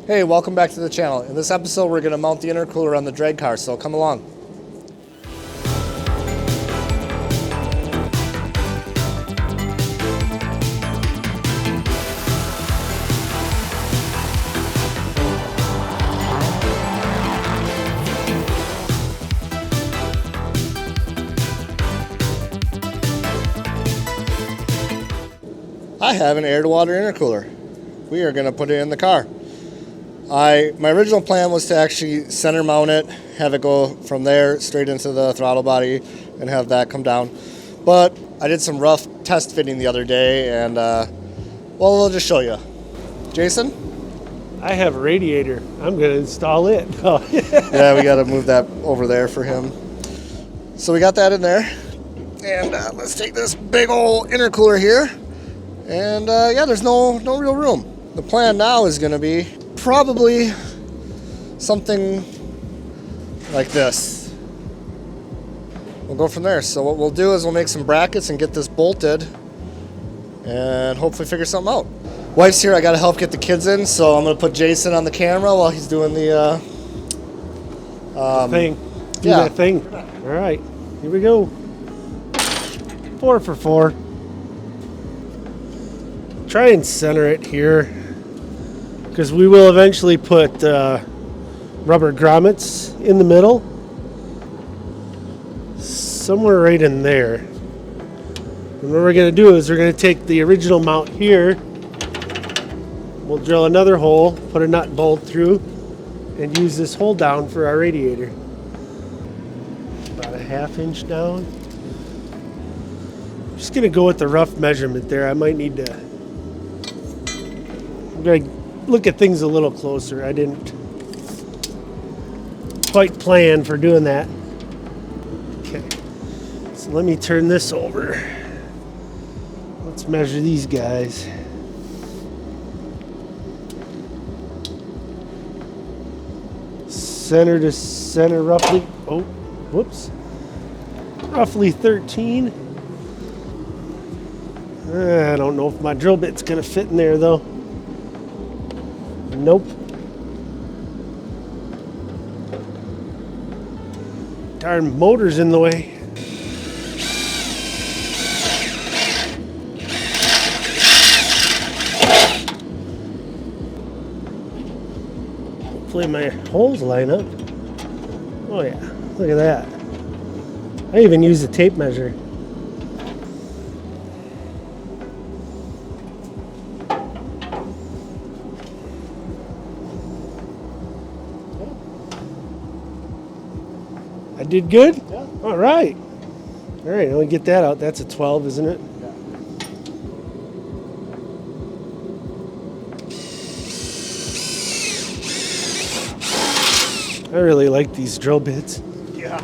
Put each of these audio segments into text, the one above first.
Hey, welcome back to the channel. In this episode, we're going to mount the intercooler on the drag car, so come along. I have an air-to-water intercooler. We are going to put it in the car. My original plan was to actually center mount it, have it go from there straight into the throttle body and have that come down. But I did some rough test fitting the other day and, well, we'll just show you. Jason? I have a radiator. I'm going to install it. Yeah, we got to move that over there for him. So we got that in there. And let's take this big old intercooler here. And yeah, there's no real room. The plan now is going to be probably something like this. We'll go from there. So what we'll do is we'll make some brackets and get this bolted and hopefully figure something out. Wife's here. I got to help get the kids in, so I'm going to put Jason on the camera while he's doing the thing. Do that thing. All right, here we go. 4 for 4. Try and center it here, because we will eventually put rubber grommets in the middle, somewhere right in there. And what we're going to do is we're going to take the original mount here, we'll drill another hole, put a nut and bolt through, and use this hole down for our radiator. About a 1/2 inch down. I'm just going to go with the rough measurement there. I might need to look at things a little closer. I didn't quite plan for doing that. Okay, so let me turn this over. Let's measure these guys. Center to center roughly, oh, whoops, roughly 13. I don't know if my drill bit's gonna fit in there though. Nope. Darn motor's in the way. Hopefully my holes line up. Oh yeah, look at that. I even used a tape measure. I did good? Yeah. All right. All right, let me get that out. That's a 12, isn't it? Yeah. I really like these drill bits. Yeah.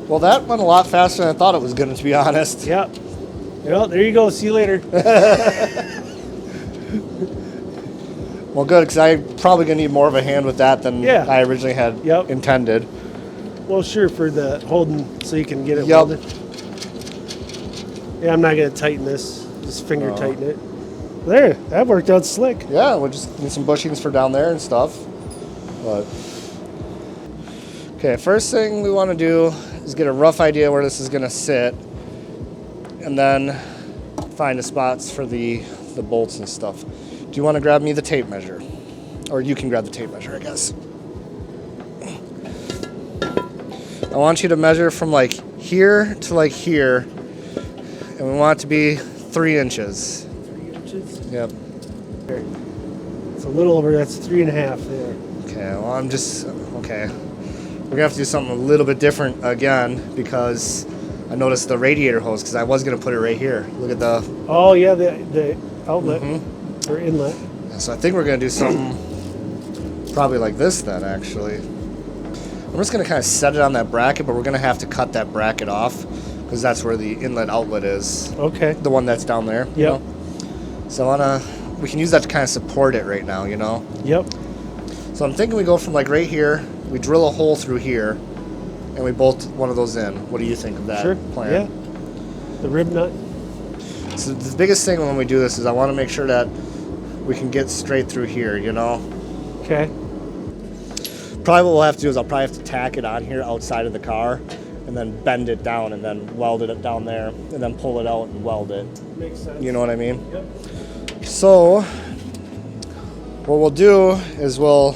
Well, that went a lot faster than I thought it was going to be honest. Yep. Well, there you go. See you later. Well, good, because I'm probably going to need more of a hand with that than I originally had intended. Well, sure, for the holding so you can get it welded. Yeah, I'm not going to tighten this. Just finger tighten it. There, that worked out slick. Yeah, we'll just need some bushings for down there and stuff. But okay, first thing we want to do is get a rough idea where this is going to sit, and then find the spots for the bolts and stuff. Do you want to grab me the tape measure? Or you can grab the tape measure, I guess. I want you to measure from like here to like here, and we want it to be 3 inches. 3 inches? Yep. There. It's a little over, that's 3.5 there. Okay, well okay. We're gonna have to do something a little bit different again, because I noticed the radiator hose, because I was gonna put it right here. Look at the... Oh yeah, the outlet. Or inlet. So I think we're going to do something probably like this then, actually. I'm just going to kind of set it on that bracket, but we're going to have to cut that bracket off, because that's where the inlet outlet is. Okay. The one that's down there. Yep. So we can use that to kind of support it right now, you know? Yep. So I'm thinking we go from like right here, we drill a hole through here, and we bolt one of those in. What do you think of that plan? Yeah. The rib nut. So the biggest thing when we do this is I want to make sure that we can get straight through here, you know? Okay. Probably what we'll have to do is I'll probably have to tack it on here outside of the car and then bend it down and then weld it down there and then pull it out and weld it. Makes sense. You know what I mean? Yep. So what we'll do is we'll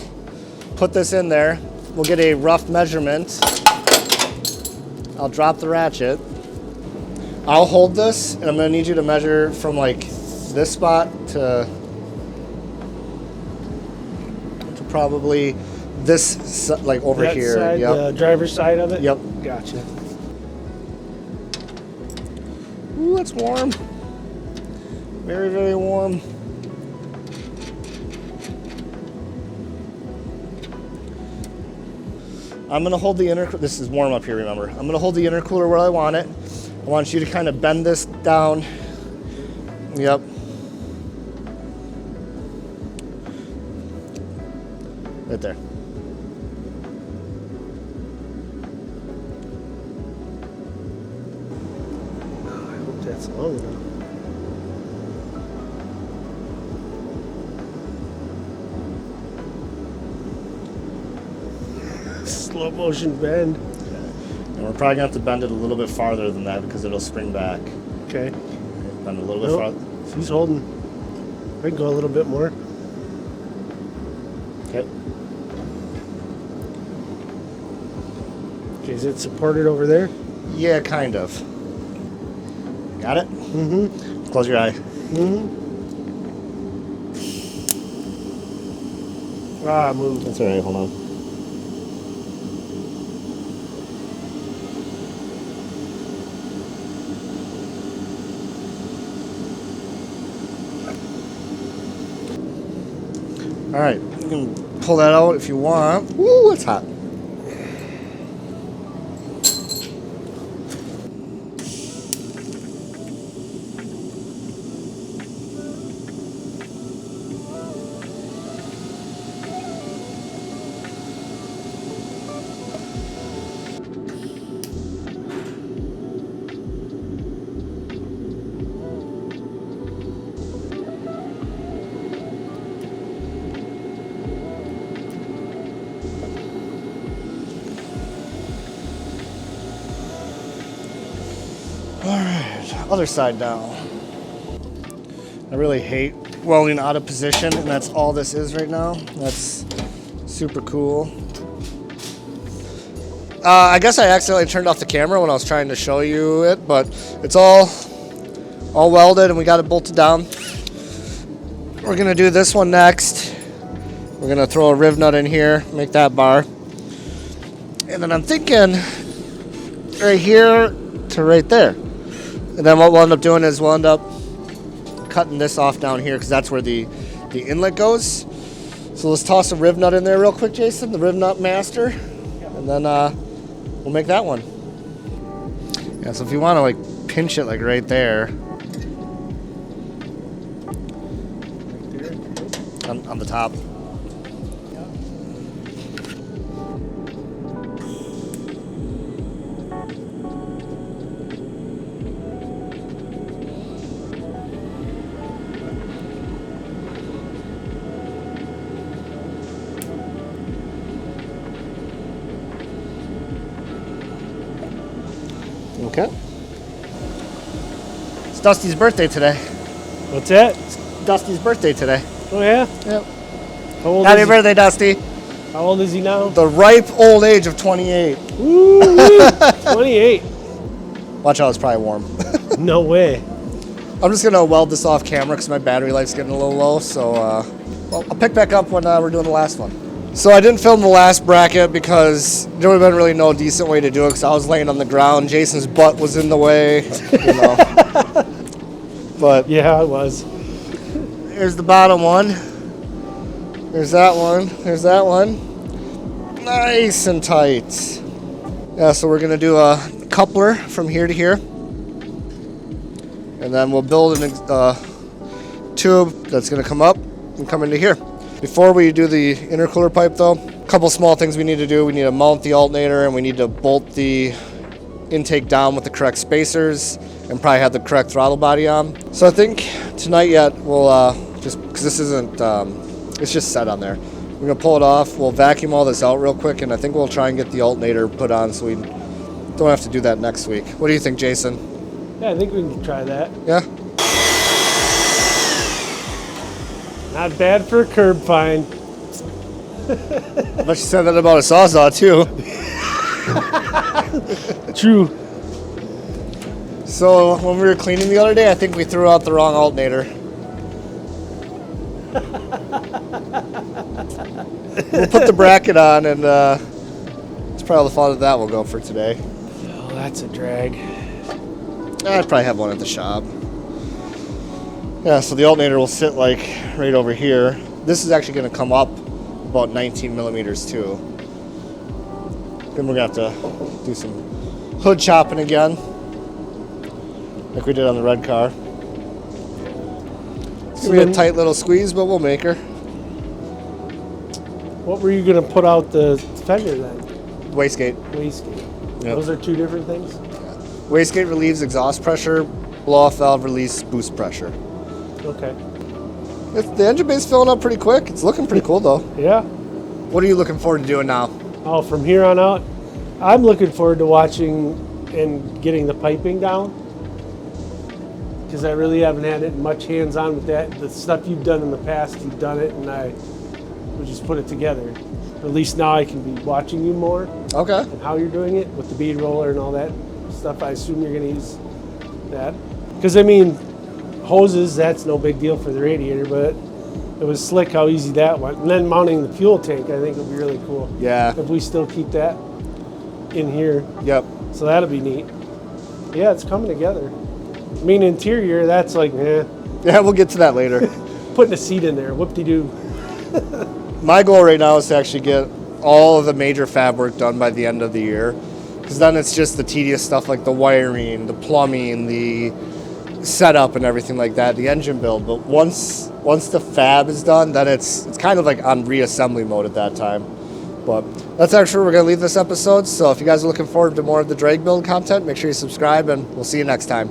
put this in there. We'll get a rough measurement. I'll drop the ratchet. I'll hold this, and I'm gonna need you to measure from like this spot to probably this, like over That here. side, Yep. the driver's side of it? Yep. Gotcha. Ooh, it's warm. Very, very warm. I'm gonna hold the intercooler. This is warm up here, remember. I'm gonna hold the intercooler where I want it. I want you to kind of bend this down. Yep. Right there. I hope that's long enough. Slow motion bend. And we're probably gonna have to bend it a little bit farther than that because it'll spring back. Okay. Bend a little bit Nope. farther. He's holding. I can go a little bit more. Okay. Okay, is it supported over there? Yeah, kind of. Got it? Mm-hmm. Close your eye. Mm-hmm. Ah, moved. That's all right. Hold on. All right, you can pull that out if you want. Woo, it's hot. Other side now. I really hate welding out of position, and that's all this is right now. That's super cool. I guess I accidentally turned off the camera when I was trying to show you it, but it's all welded and we got it bolted down. We're gonna do this one next. We're gonna throw a riv nut in here, make that bar. And then I'm thinking right here to right there. And then what we'll end up doing is we'll end up cutting this off down here because that's where the inlet goes. So let's toss a riv nut in there real quick, Jason, the riv nut master. And then we'll make that one. Yeah, so if you want to like pinch it like right there. On the top. Okay. It's Dusty's birthday today. What's that? It's Dusty's birthday today. Oh, yeah? Yep. How old Happy is birthday, Dusty. How old is he now? The ripe old age of 28. Ooh, 28. Watch out, it's probably warm. No way. I'm just going to weld this off camera because my battery life's getting a little low. So well, I'll pick back up when we're doing the last one. So I didn't film the last bracket because there would have been really no decent way to do it because I was laying on the ground. Jason's butt was in the way, you know. But Yeah, I was. here's the bottom one. There's that one. There's that one. Nice and tight. Yeah, so we're going to do a coupler from here to here. And then we'll build a tube that's going to come up and come into here. Before we do the intercooler pipe though, a couple small things we need to do. We need to mount the alternator and we need to bolt the intake down with the correct spacers and probably have the correct throttle body on. So I think tonight yet we'll just because this isn't, it's just set on there. We're going to pull it off. We'll vacuum all this out real quick, and I think we'll try and get the alternator put on so we don't have to do that next week. What do you think, Jason? Yeah, I think we can try that. Yeah? Not bad for a curb find. I bet you said that about a Sawzall, too. True. So, when we were cleaning the other day, I think we threw out the wrong alternator. We'll put the bracket on, and it's probably all the fun that will go for today. Oh, that's a drag. I'd probably have one at the shop. Yeah, so the alternator will sit like right over here. This is actually going to come up about 19 millimeters too. Then we're going to have to do some hood chopping again, like we did on the red car. It's going to be a tight little squeeze, but we'll make her. What were you going to put out the fender then? Wastegate. Wastegate. Yep. Those are two different things? Wastegate relieves exhaust pressure, blow-off valve release boost pressure. Okay. The engine bay's filling up pretty quick. It's looking pretty cool though. Yeah. What are you looking forward to doing now? Oh, from here on out, I'm looking forward to watching and getting the piping down. Because I really haven't had it much hands-on with that. The stuff you've done in the past, you've done it, and I would just put it together. At least now I can be watching you more. Okay. And how you're doing it with the bead roller and all that stuff. I assume you're going to use that. Because, I mean, hoses, that's no big deal for the radiator, but it was slick how easy that went. And then mounting the fuel tank, I think, would be really cool. Yeah. If we still keep that in here. Yep. So that'll be neat. Yeah, it's coming together. I mean, interior, that's like, Yeah, we'll get to that later. putting a seat in there, whoop-de-doo. My goal right now is to actually get all of the major fab work done by the end of the year. Because then it's just the tedious stuff like the wiring, the plumbing, the setup and everything like that, the engine build. But once the fab is done, then it's kind of like on reassembly mode at that time. But that's actually where we're going to leave this episode. So if you guys are looking forward to more of the drag build content, make sure you subscribe, and we'll see you next time.